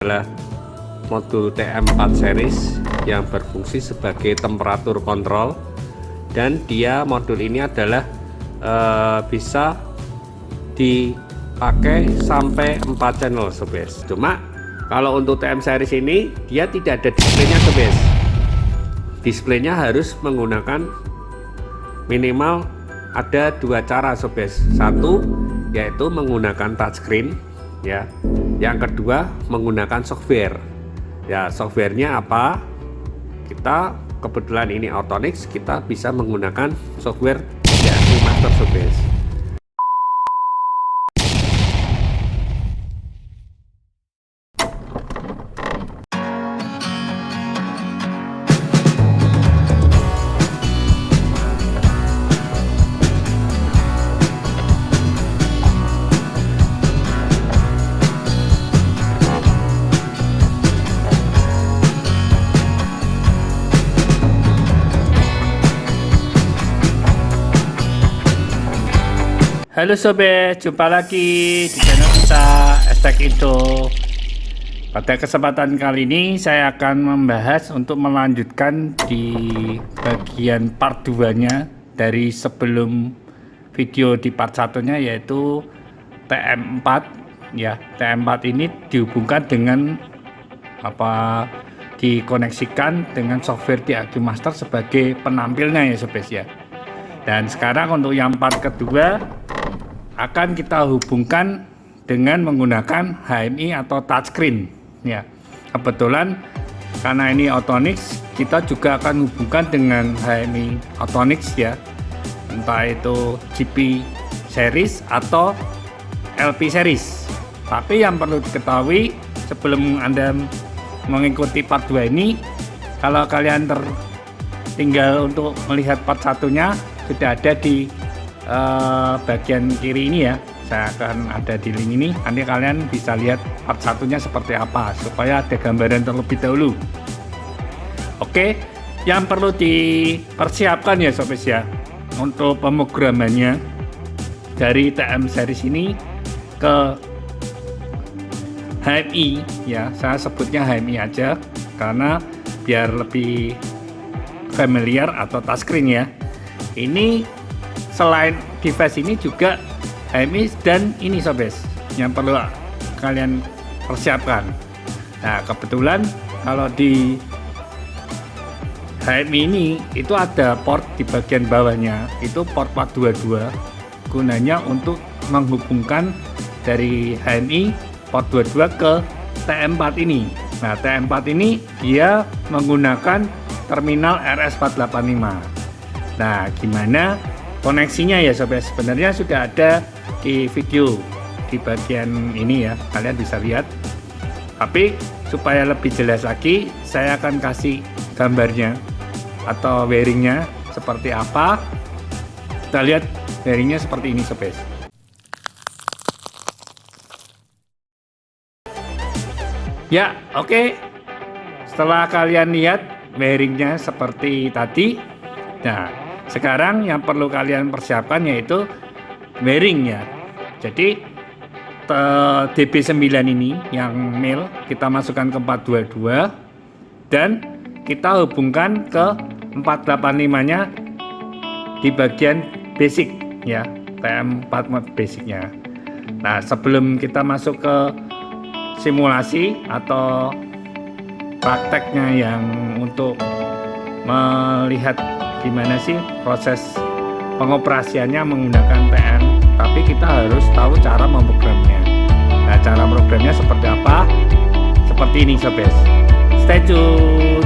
adalah modul TM4 series yang berfungsi sebagai temperatur kontrol, dan dia modul ini adalah bisa dipakai sampai 4 channel sobat. Cuma kalau untuk TM series ini dia tidak ada displaynya sobat. Displaynya harus menggunakan minimal ada 2 cara sobat. Satu yaitu menggunakan touchscreen ya, yang kedua menggunakan software ya. Softwarenya apa? Kita kebetulan ini Autonix, kita bisa menggunakan software ya, Master sobat. Halo sobat, jumpa lagi di channel kita Estek Indo. Pada kesempatan kali ini saya akan membahas untuk melanjutkan di bagian part 2 nya dari sebelum video di part 1 nya, yaitu TM4 ya. TM4 ini dihubungkan dengan dikoneksikan dengan software di AccuMaster sebagai penampilnya ya sobat ya. Dan sekarang untuk yang part kedua akan kita hubungkan dengan menggunakan HMI atau touchscreen ya. Kebetulan karena ini Autonix, kita juga akan hubungkan dengan HMI Autonix ya, entah itu GP series atau LP series. Tapi yang perlu diketahui sebelum Anda mengikuti part 2 ini, kalau kalian tertinggal untuk melihat part 1-nya, sudah ada di bagian kiri ini ya. Saya akan ada di link ini, nanti kalian bisa lihat part 1-nya seperti apa supaya ada gambaran terlebih dahulu. Oke, yang perlu dipersiapkan ya sobat ya, untuk pemrogramannya dari TM series ini ke HMI ya. Saya sebutnya HMI aja karena biar lebih familiar, atau touchscreen ya. Ini selain device ini juga HMI dan ini sobat yang perlu kalian persiapkan. Nah kebetulan kalau di HMI ini itu ada port di bagian bawahnya, itu port 422, gunanya untuk menghubungkan dari HMI port 22 ke TM4 ini. Nah TM4 ini dia menggunakan terminal RS485. Nah gimana koneksinya ya sobat, sebenarnya sudah ada di video di bagian ini ya, kalian bisa lihat. Tapi supaya lebih jelas lagi, saya akan kasih gambarnya atau wiringnya seperti apa. Kita lihat wiringnya seperti ini sobat. Ya oke. Setelah kalian lihat wiringnya seperti tadi, nah sekarang yang perlu kalian persiapkan yaitu wiring ya. Jadi DB9 ini yang male kita masukkan ke 422 dan kita hubungkan ke 485 nya di bagian basic ya, TM4 mode basicnya. Nah sebelum kita masuk ke simulasi atau prakteknya yang untuk melihat gimana sih proses pengoperasiannya menggunakan TM, tapi kita harus tahu cara memprogramnya. Nah cara programnya seperti apa? Seperti ini sobat, stay tune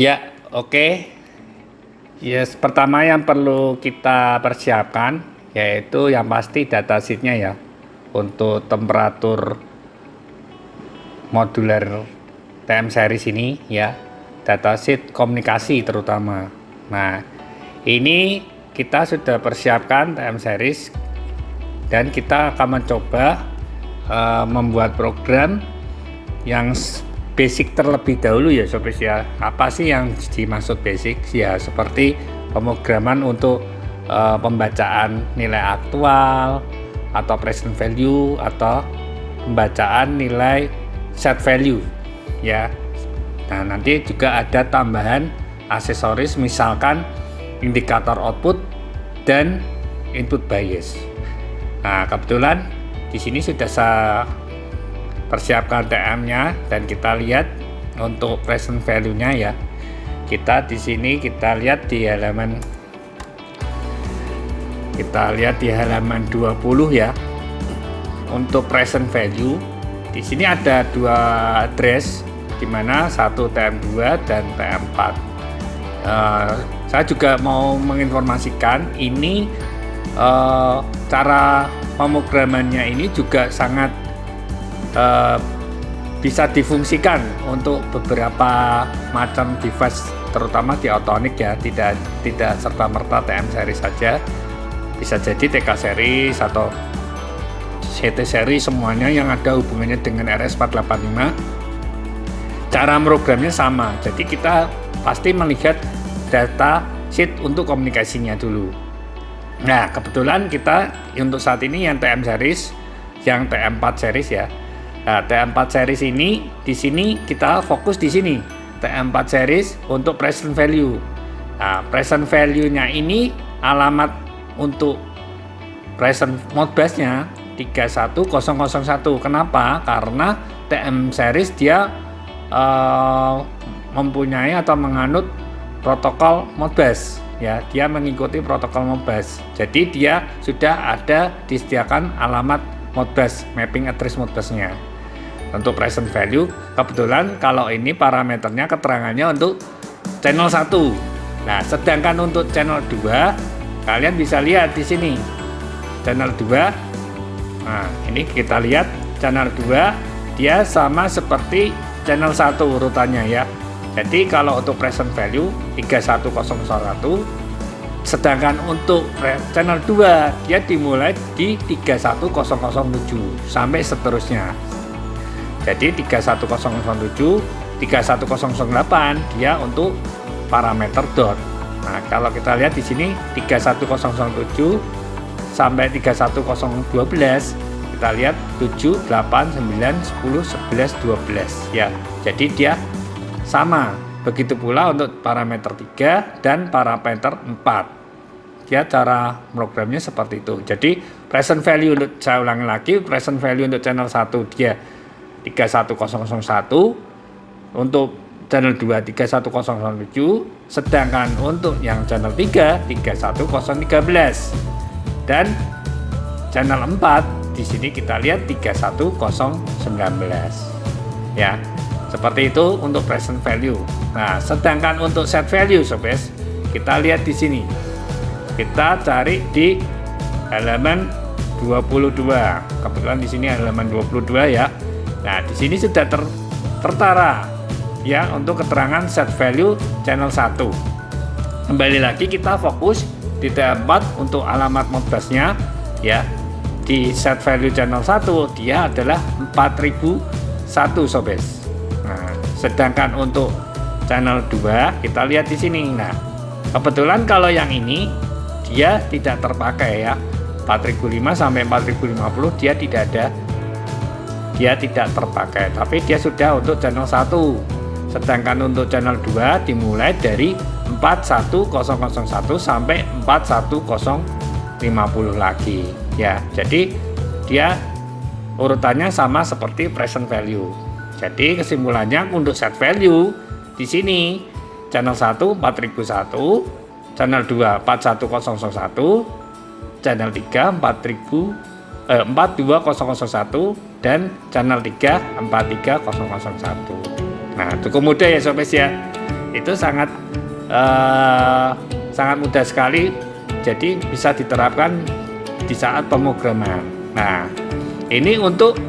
ya. Oke, yes, pertama yang perlu kita persiapkan yaitu yang pasti datasheetnya ya, untuk temperatur modular TM series ini ya, datasheet komunikasi terutama. Nah ini kita sudah persiapkan TM series dan kita akan mencoba membuat program yang basic terlebih dahulu ya sobat ya. Apa sih yang dimaksud basic ya? Seperti pemrograman untuk pembacaan nilai aktual atau present value, atau pembacaan nilai set value ya. Nah, nanti juga ada tambahan aksesoris, misalkan indikator output dan input bias. Nah, kebetulan di sini sudah saya persiapkan TM-nya dan kita lihat untuk present value-nya ya. Kita di sini kita lihat di halaman 20 ya. Untuk present value di sini ada dua address, di mana satu TM2 dan TM4. Saya juga mau menginformasikan ini cara pemrogramannya ini juga sangat bisa difungsikan untuk beberapa macam device, terutama di Autonic ya, tidak serta-merta TM series saja, bisa jadi TK series atau CT series, semuanya yang ada hubungannya dengan RS485 cara programnya sama. Jadi kita pasti melihat data sheet untuk komunikasinya dulu. Nah, kebetulan kita untuk saat ini yang TM series, yang TM4 series ya. Nah, TM4 series ini di sini kita fokus di sini. TM4 series untuk present value. Nah, present value-nya ini alamat untuk present modbus-nya 31001. Kenapa? Karena TM series dia mempunyai atau menganut protokol modbus ya, dia mengikuti protokol modbus. Jadi dia sudah ada disediakan alamat modbus, mapping address modbusnya. Untuk present value, kebetulan kalau ini parameternya keterangannya untuk channel 1. Nah, sedangkan untuk channel 2, kalian bisa lihat di sini. Channel 2. Nah, ini kita lihat channel 2 dia sama seperti channel 1 urutannya ya. Jadi kalau untuk present value 31001, sedangkan untuk channel 2 dia dimulai di 31007 sampai seterusnya. Jadi 31007, 31008 dia untuk parameter dot. Nah, kalau kita lihat di sini 31007 sampai 31012, kita lihat 7, 8, 9, 10, 11, 12 ya. Jadi dia sama. Begitu pula untuk parameter 3 dan parameter 4. Dia cara programnya seperti itu. Jadi present value untuk, saya ulangi lagi, present value untuk channel 1 dia 31001, untuk channel 2 31007, sedangkan untuk yang channel 3 31013, dan channel 4 di sini kita lihat 31019 ya. Seperti itu untuk present value. Nah, sedangkan untuk set value sobat, kita lihat di sini. Kita cari di halaman 22. Kebetulan di sini halaman 22 ya. Nah, di sini sudah tertara ya untuk keterangan set value channel 1. Kembali lagi kita fokus di TM4 untuk alamat modbusnya ya. Di set value channel 1 dia adalah 4001 sobat. Nah, sedangkan untuk channel 2 kita lihat di sini. Nah, kebetulan kalau yang ini dia tidak terpakai ya. 4005 sampai 4050 dia tidak ada. Dia tidak terpakai, tapi dia sudah untuk channel 1. Sedangkan untuk channel 2 dimulai dari 41001 sampai 41050 lagi ya. Jadi dia urutannya sama seperti present value. Jadi kesimpulannya untuk set value di sini channel 1 4001, channel 2 41001, channel 3 42001 dan channel 3 43001. Nah, cukup mudah ya sobat ya. Itu sangat mudah sekali. Jadi bisa diterapkan di saat pemrograman. Nah, ini untuk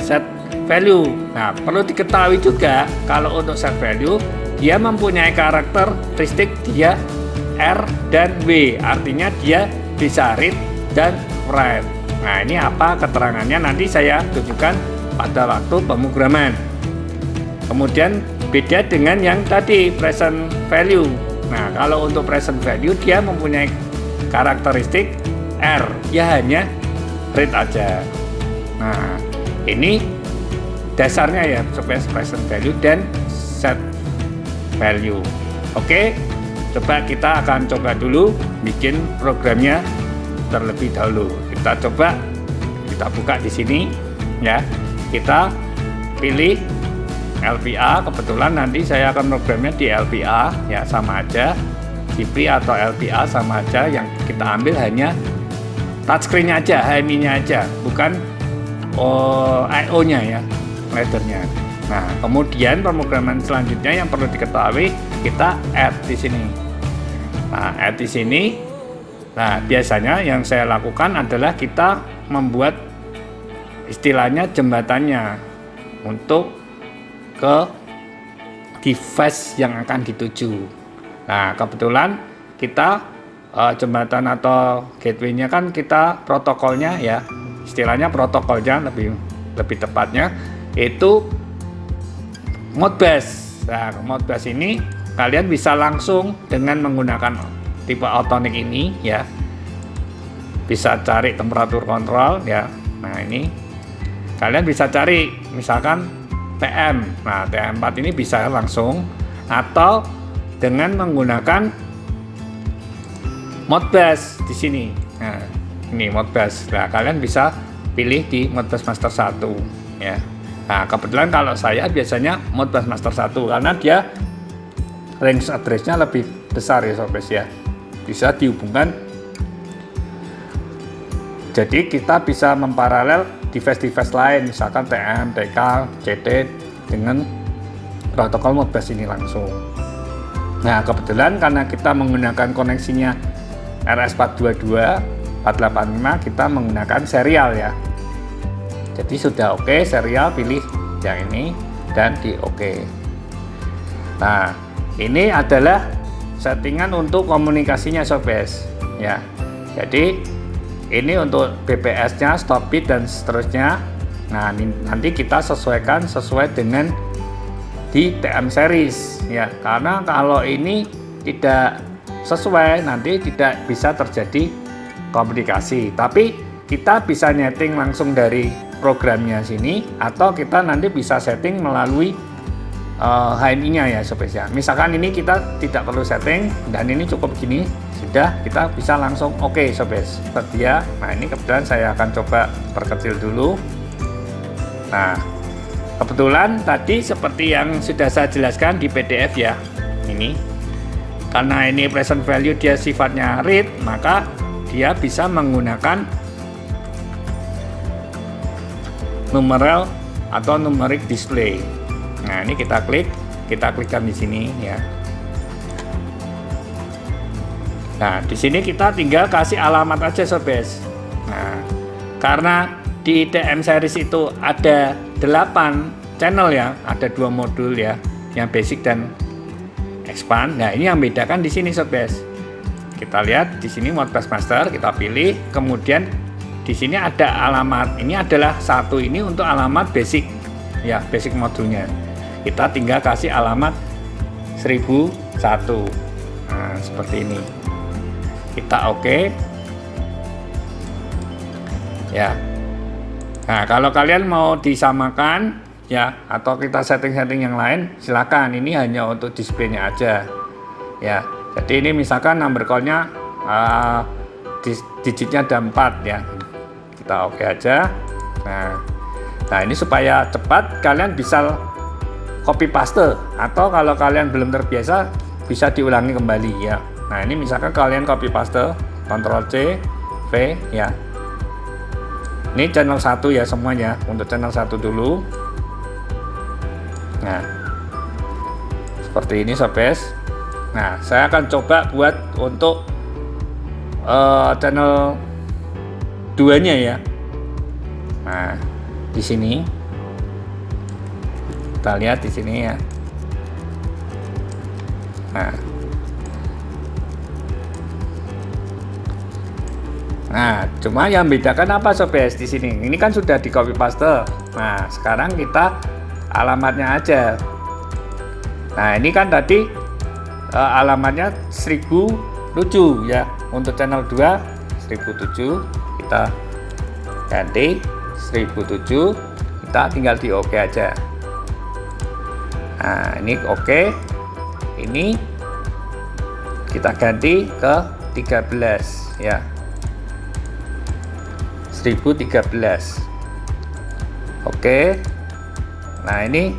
set value. Nah, perlu diketahui juga kalau untuk set value dia mempunyai karakteristik dia R dan W. Artinya dia bisa read dan write. Nah, ini apa keterangannya nanti saya tunjukkan pada waktu pemrograman. Kemudian beda dengan yang tadi present value. Nah, kalau untuk present value dia mempunyai karakteristik R, ya hanya read aja. Nah, ini dasarnya ya, space present value dan set value. Oke, kita akan coba dulu bikin programnya terlebih dahulu. Kita buka di sini ya. Kita pilih LPA, kebetulan nanti saya akan programnya di LPA ya, sama aja. GP atau LPA sama aja, yang kita ambil hanya touchscreen-nya aja, HMI-nya aja, bukan I/O-nya ya, laddernya. Nah, kemudian pemrograman selanjutnya yang perlu diketahui, kita add di sini. Nah, add di sini. Nah, biasanya yang saya lakukan adalah kita membuat istilahnya jembatannya untuk ke device yang akan dituju. Nah, kebetulan kita jembatan atau gateway-nya kan kita protokolnya ya, istilahnya protokolnya lebih tepatnya itu Modbus. Nah, Modbus ini kalian bisa langsung dengan menggunakan tipe Autonic ini ya, bisa cari temperatur kontrol ya. Nah, ini kalian bisa cari misalkan TM. Nah, TM4 ini bisa langsung atau dengan menggunakan Modbus di sini. Nah, ini Modbus. Nah, kalian bisa pilih di Modbus Master 1 ya. Nah, kebetulan kalau saya biasanya Modbus Master 1 karena dia range address-nya lebih besar ya sobat ya. Bisa dihubungkan. Jadi kita bisa memparalel device-device lain, misalkan TM, TK, CD dengan protokol Modbus ini langsung. Nah, kebetulan karena kita menggunakan koneksinya RS422, 485, kita menggunakan serial ya. Jadi sudah oke, serial pilih yang ini dan di oke. Nah, ini adalah settingan untuk komunikasinya sobat ya. Jadi ini untuk BPS-nya, stop bit dan seterusnya. Nah, nanti kita sesuaikan sesuai dengan di TM series ya, karena kalau ini tidak sesuai nanti tidak bisa terjadi komunikasi. Tapi kita bisa nyeting langsung dari programnya sini atau kita nanti bisa setting melalui HMI-nya ya sobat ya. Misalkan ini kita tidak perlu setting dan ini cukup gini, sudah kita bisa langsung oke sobat setia. Nah, ini kebetulan saya akan coba perkecil dulu. Nah, kebetulan tadi seperti yang sudah saya jelaskan di PDF ya, ini karena ini present value dia sifatnya read, maka dia bisa menggunakan numeral atau numeric display. Nah, ini kita klikkan di sini ya. Nah, di sini kita tinggal kasih alamat aja sobat. Nah, karena di TM series itu ada 8 channel ya, ada 2 modul ya, yang basic dan expand. Nah, ini yang bedakan di sini sobat. Kita lihat di sini Modbus Master, kita pilih, kemudian di sini ada alamat. Ini adalah satu ini untuk alamat basic ya, basic modulnya. Kita tinggal kasih alamat 1001. Nah, seperti ini. Kita oke. Ya. Nah, kalau kalian mau disamakan ya, atau kita setting-setting yang lain, silakan. Ini hanya untuk displaynya aja ya. Jadi ini misalkan number call-nya digitnya ada 4 ya, kita oke aja. Nah, ini supaya cepat kalian bisa copy paste, atau kalau kalian belum terbiasa bisa diulangi kembali ya. Nah, ini misalkan kalian copy paste, Ctrl C, V ya. Ini channel 1 ya semuanya, untuk channel 1 dulu. Nah, seperti ini sobat. Nah, saya akan coba buat untuk channel 2-nya ya. Nah, di sini kita lihat di sini ya. Nah, cuma yang bedakan apa sobat di sini? Ini kan sudah di copy paste. Nah, sekarang kita alamatnya aja. Nah, ini kan tadi alamatnya 1007 ya. Untuk channel 2 1007, kita ganti 1007, kita tinggal di oke aja. Nah, ini oke. Ini kita ganti ke 13 ya. 1013. Oke. Nah, ini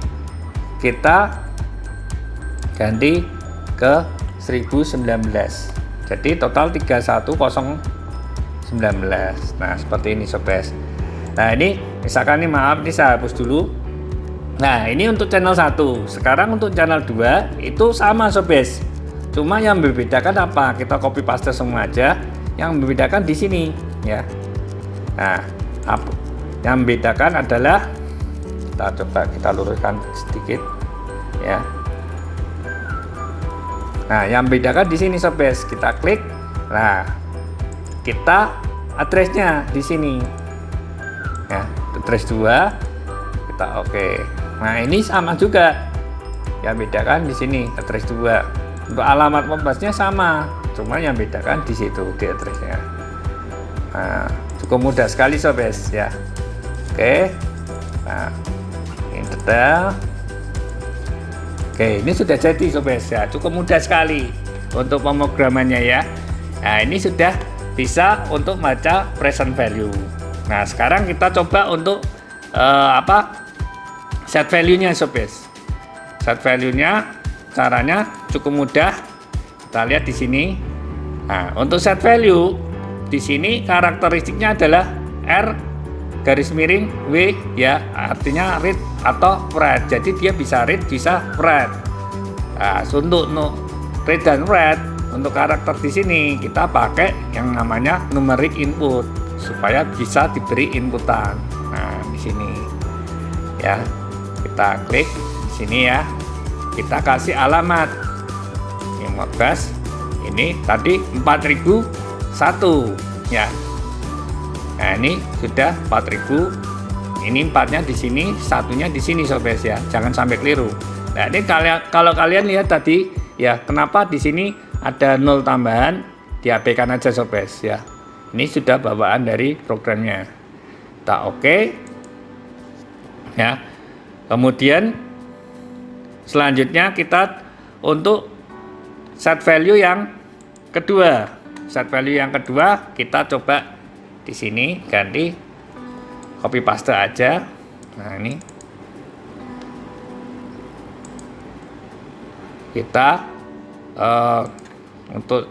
kita ganti ke 1019. Jadi total 31019. Nah, seperti ini sobat. Nah, ini misalkan nih, maaf nih saya hapus dulu. Nah, ini untuk channel 1. Sekarang untuk channel 2 itu sama sobat. Cuma yang membedakan apa? Kita copy paste semua aja. Yang membedakan di sini ya. Nah, apa? Yang membedakan adalah, kita coba kita luruskan sedikit ya. Nah, yang membedakan di sini sobat. Kita klik. Nah, kita addressnya di sini ya, address 2 kita oke. Nah, ini sama juga. Yang bedakan di sini address 2. Untuk alamat pembasnya sama, cuma yang bedakan di situ di addressnya. Nah, cukup mudah sekali sobat ya. Oke. Nah, ini detail. Oke, ini sudah jadi sobat ya. Cukup mudah sekali untuk pemrogramannya ya. Nah, ini sudah bisa untuk baca present value. Nah, sekarang kita coba untuk set value-nya sobat. Set value-nya caranya cukup mudah. Kita lihat di sini. Nah, untuk set value di sini karakteristiknya adalah R garis miring W ya, artinya read atau write. Jadi dia bisa read, bisa write. Nah, untuk read dan write untuk karakter di sini kita pakai yang namanya numeric input supaya bisa diberi inputan. Nah, di sini ya. Kita klik di sini ya. Kita kasih alamat. Yang modbus ini tadi 4001 ya. Nah, ini sudah 4000. Ini 4-nya di sini, 1-nya di sini sobat ya. Jangan sampai keliru. Nah, ini kalau kalian lihat tadi ya, kenapa di sini ada 0 tambahan, diabaikan aja sobat ya. Ini sudah bawaan dari programnya. Kita oke. Ya. Kemudian selanjutnya kita untuk set value yang kedua. Set value yang kedua kita coba di sini ganti copy paste aja. Nah, ini kita untuk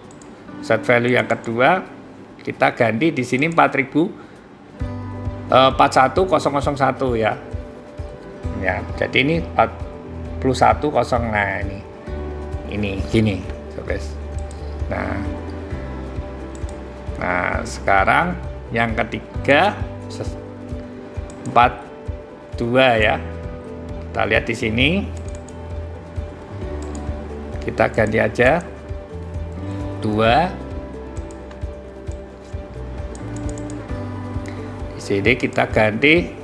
set value yang kedua kita ganti di sini 41001 ya. Ya, jadi ini 41.0. Nah, ini gini sobat. Nah, sekarang yang ketiga 42 ya. Kita lihat di sini. Kita ganti aja 2. Di sini kita ganti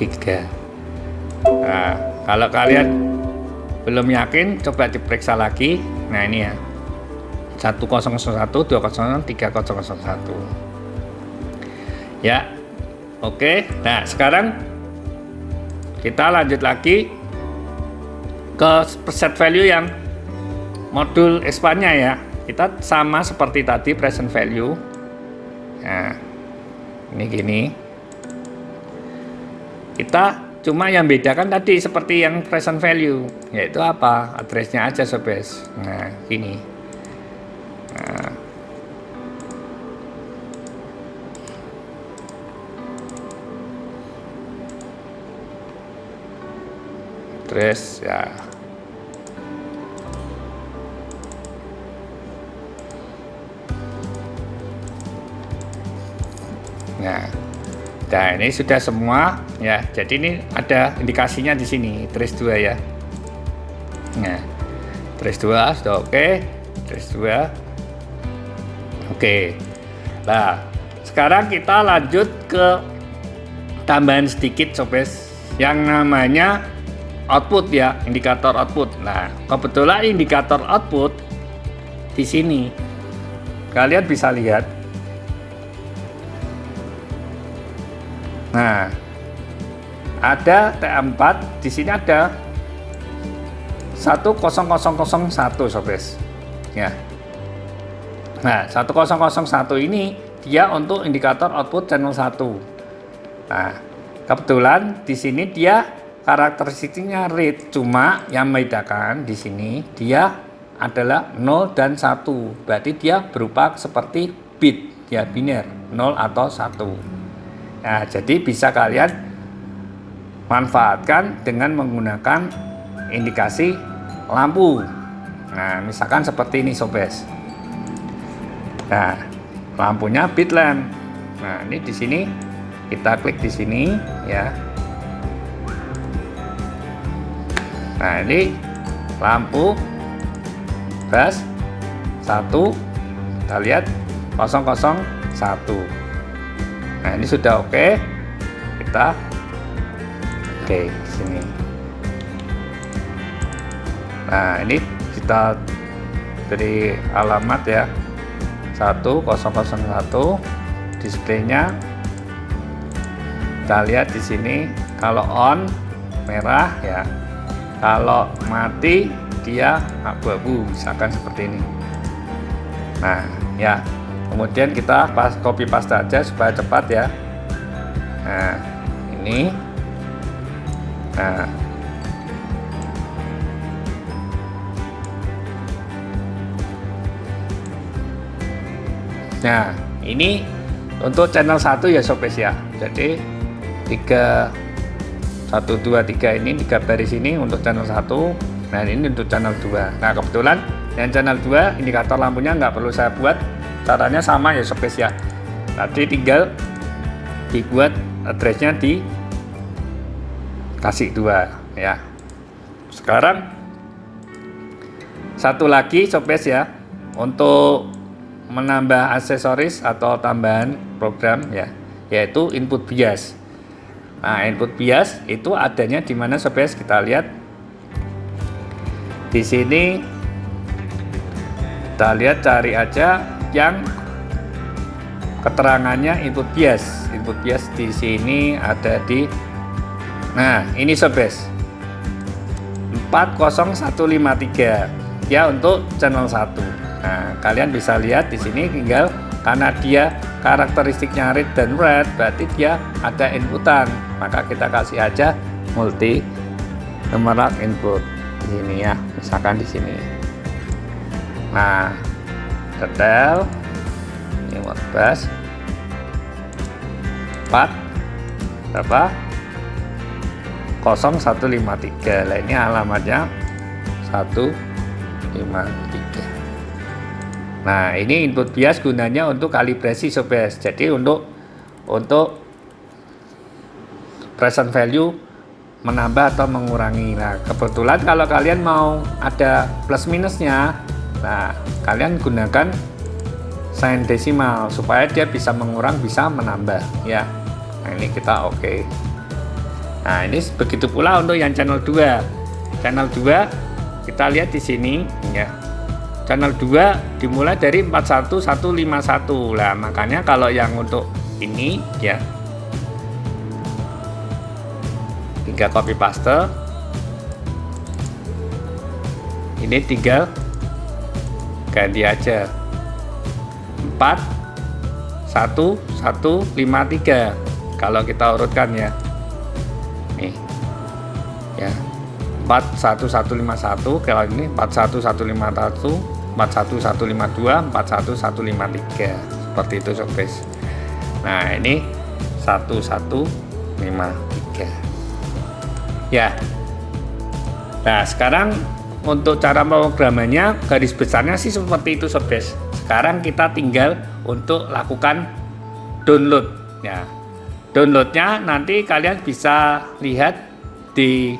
3. Nah, kalau kalian belum yakin, coba diperiksa lagi. Nah, ini ya. 1001, 200, 3001. Ya. Oke. Nah, sekarang kita lanjut lagi ke set value yang modul expand-nya ya. Kita sama seperti tadi present value. Nah, ini gini. Kita cuma yang bedakan tadi seperti yang present value, yaitu apa? Addressnya aja sobat. Nah, gini. Nah. Address ya. Nah, ini sudah semua ya. Jadi ini ada indikasinya di sini, trace 2 ya. Nah, trace 2 sudah oke. Trace 2 oke. Nah, sekarang kita lanjut ke tambahan sedikit sobat, yang namanya output ya, indikator output. Nah, kebetulan indikator output di sini kalian bisa lihat. Nah, ada TA4, di sini ada 10001 sobes. Ya. Nah, 1001 ini dia untuk indikator output channel 1. Nah, kebetulan di sini dia karakteristiknya read, cuma yang membedakan di sini dia adalah 0 dan 1. Berarti dia berupa seperti bit, ya biner, 0 atau 1. Nah, jadi bisa kalian manfaatkan dengan menggunakan indikasi lampu. Nah, misalkan seperti ini sobes. Nah, lampunya bit lamp. Nah, ini di sini kita klik di sini ya. Nah, ini lampu gas 1, kita lihat 001. Nah, ini sudah oke. Kita oke sini. Nah, ini kita beri alamat ya, 1001 displaynya. Kita lihat di sini kalau on merah ya, kalau mati dia abu-abu, misalkan seperti ini. Nah ya, kemudian kita copy paste aja supaya cepat ya. Nah ini, nah ini untuk channel 1 ya sobes ya. Jadi 3 1 2 3 ini 3 baris ini untuk channel 1. Nah, ini untuk channel 2. Nah, kebetulan yang channel 2 indikator lampunya nggak perlu saya buat, caranya sama ya sobes ya. Nanti tinggal dibuat addressnya di kasih 2 ya. Sekarang satu lagi sobes ya, untuk menambah aksesoris atau tambahan program ya, yaitu input bias. Nah, input bias itu adanya di mana sobes? Kita lihat di sini. Kita lihat, cari aja yang keterangannya input bias. Input bias di sini ada di, nah ini sobes 40153 ya untuk channel 1. Nah, kalian bisa lihat di sini, tinggal karena dia karakteristiknya read dan write, berarti dia ada inputan, maka kita kasih aja multi numeral input di sini ya, misalkan di sini. Nah, detail ini Modbus 4 berapa 0153. Lah ini alamatnya 153. Nah, ini input bias gunanya untuk kalibrasi sobes. Jadi untuk present value menambah atau mengurangi. Nah, kebetulan kalau kalian mau ada plus minusnya, nah kalian gunakan sign desimal supaya dia bisa mengurang, bisa menambah ya. Nah, ini kita oke. Nah, ini begitu pula untuk yang channel 2. Channel 2 kita lihat di sini ya. Channel 2 dimulai dari 41151. Lah, makanya kalau yang untuk ini ya, tinggal copy paste. Ini tinggal ganti aja 41153 kalau kita urutkan ya. Nih. Ya. 41151, kalau ini 41151, 41152, 41153, seperti itu sobes. Nah, ini 1153 ya. Nah, sekarang untuk cara pemrogramannya, garis besarnya sih seperti itu sobes. Sekarang kita tinggal untuk lakukan download ya. Downloadnya nanti kalian bisa lihat di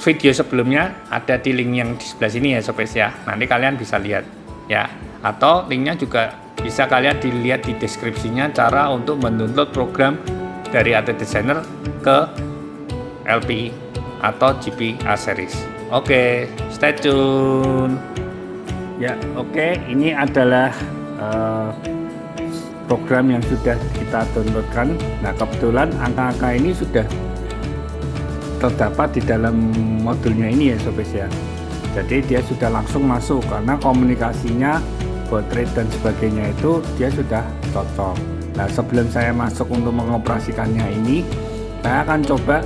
video sebelumnya, ada di link yang di sebelah sini ya sobes ya. Nanti kalian bisa lihat ya, atau linknya juga bisa kalian dilihat di deskripsinya, cara untuk mendownload program dari AT Designer ke LP atau GPA series. Oke, stay tune ya. Oke, ini adalah program yang sudah kita downloadkan. Nah, kebetulan angka-angka ini sudah terdapat di dalam modulnya ini ya sobat ya. Jadi dia sudah langsung masuk karena komunikasinya, baud rate dan sebagainya itu dia sudah cocok. Nah, sebelum saya masuk untuk mengoperasikannya ini, saya akan coba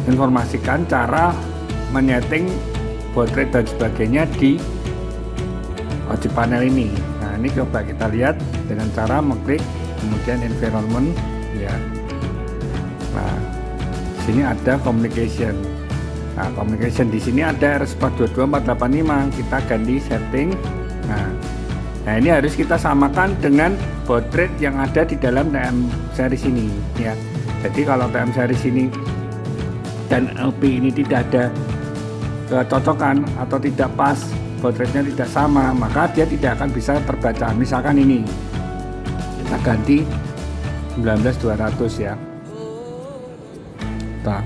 informasikan cara menyeting baud rate dan sebagainya di ojek panel ini. Nah, ini coba kita lihat dengan cara mengklik kemudian environment ya. Nah, sini ada communication. Nah, communication di sini ada RS422485. Kita ganti setting. Nah, ini harus kita samakan dengan baud rate yang ada di dalam TM series ini ya. Jadi kalau TM series ini dan LP ini tidak ada kecocokan atau tidak pas, baud rate-nya tidak sama, maka dia tidak akan bisa terbaca. Misalkan ini kita ganti 19200 ya. Nah,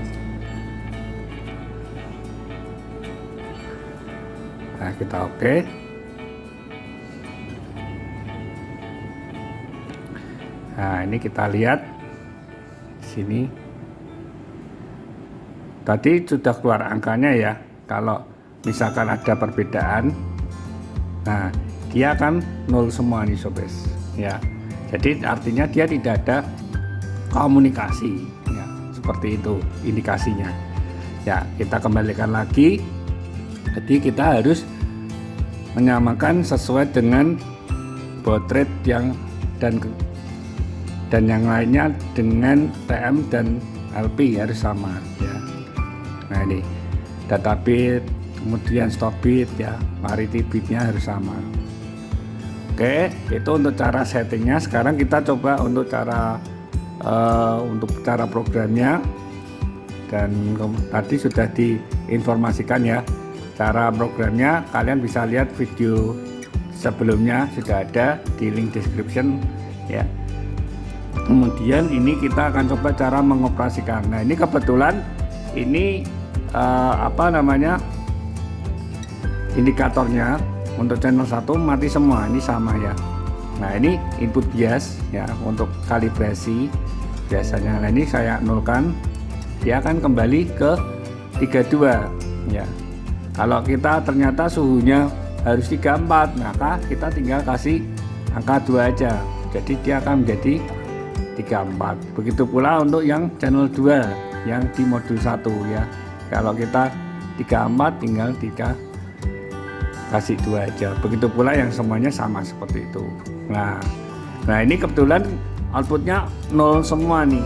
kita oke. Nah, ini kita lihat sini. Tadi sudah keluar angkanya ya. Kalau misalkan ada perbedaan, nah dia akan 0 semua nih sobat ya. Jadi artinya dia tidak ada komunikasi ya, seperti itu indikasinya ya. Kita kembalikan lagi. Jadi kita harus menyamakan sesuai dengan baud rate yang dan yang lainnya dengan TM dan LP harus sama ya. Nah, ini data bit, kemudian stop bit ya, parity bitnya harus sama. Oke, itu untuk cara settingnya. Sekarang kita coba untuk cara programnya. Dan tadi sudah diinformasikan ya cara programnya. Kalian bisa lihat video sebelumnya, sudah ada di link description ya. Kemudian ini kita akan coba cara mengoperasikan. Nah, ini kebetulan ini indikatornya untuk channel 1 mati semua, ini sama ya. Nah, ini input bias ya untuk kalibrasi biasanya. Nah, ini saya nolkan, dia akan kembali ke 32 ya. Kalau kita ternyata suhunya harus 34, maka kita tinggal kasih angka 2 aja, jadi dia akan menjadi 34. Begitu pula untuk yang channel 2 yang di modul 1 ya. Kalau kita 34 tinggal kasih 2 aja. Begitu pula yang semuanya sama seperti itu. Nah ini kebetulan outputnya 0 semua nih,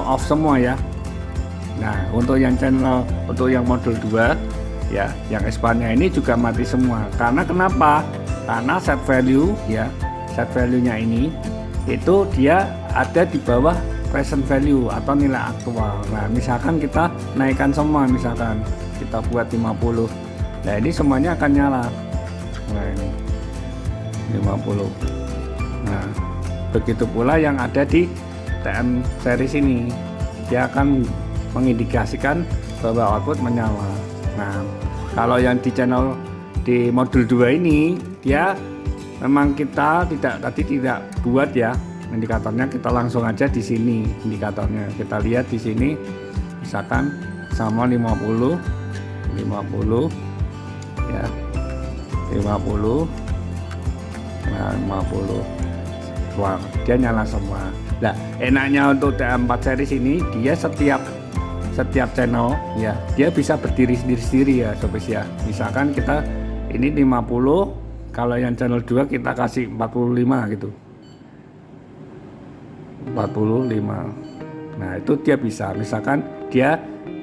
off semua ya. Nah, untuk yang modul 2 ya, yang expandnya ini juga mati semua. Karena kenapa? Karena set value ya, set value nya ini itu dia ada di bawah present value atau nilai aktual. Nah, misalkan kita naikkan semua, misalkan kita buat 50. Nah, ini semuanya akan nyala. Nah, ini 50. Nah, begitu pula yang ada di TM series ini, dia akan mengindikasikan bahwa output menyala. Nah, kalau yang di channel di modul 2 ini, dia memang kita tidak buat ya indikatornya, kita langsung aja di sini indikatornya. Kita lihat di sini misalkan sama 50 ya, 50. Nah, 50. Wah, dia nyala semua. Nah, enaknya untuk TM4 series ini, dia setiap channel ya, dia bisa berdiri sendiri ya sobat ya. Misalkan kita ini 50, kalau yang channel 2 kita kasih 45 gitu, 45. Nah, itu dia bisa, misalkan dia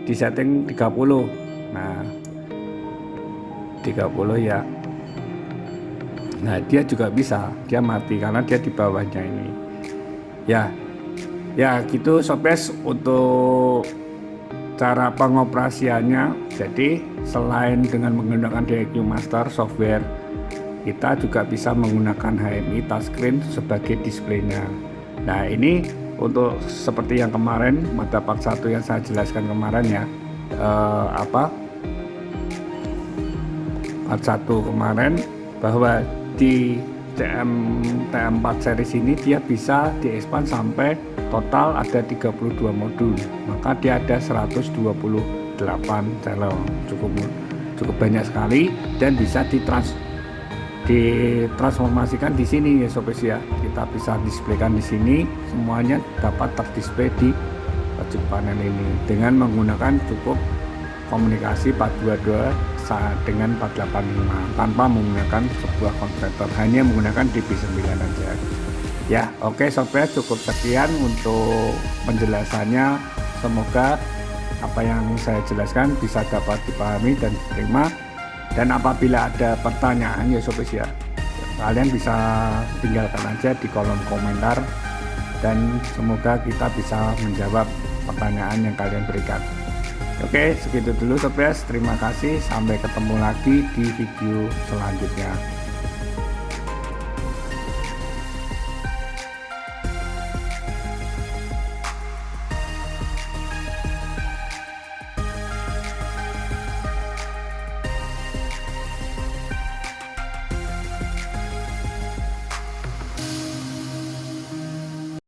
di setting 30. Nah, 30 ya. Nah, dia juga bisa, dia mati karena dia di bawahnya ini ya. Ya gitu sobat untuk cara pengoperasiannya. Jadi selain dengan menggunakan DIQ Master software, kita juga bisa menggunakan HMI touchscreen sebagai displaynya. Nah, ini untuk seperti yang kemarin pada part 1 yang saya jelaskan kemarin ya, part 1 kemarin bahwa di TM4 series ini dia bisa diekspand sampai total ada 32 modul, maka dia ada 128 channel, cukup banyak sekali, dan bisa ditransformasikan di sini ya sobat ya. Kita bisa displaykan di sini, semuanya dapat terdisplay di wajib panel ini dengan menggunakan cukup komunikasi 422 dengan 485 tanpa menggunakan sebuah konverter, hanya menggunakan DB9 aja ya. Oke sobat, cukup sekian untuk penjelasannya. Semoga apa yang saya jelaskan bisa dapat dipahami dan diterima, dan apabila ada pertanyaan ya sobat ya, kalian bisa tinggalkan aja di kolom komentar, dan semoga kita bisa menjawab pertanyaan yang kalian berikan. Oke, segitu dulu sobat. Terima kasih, sampai ketemu lagi di video selanjutnya.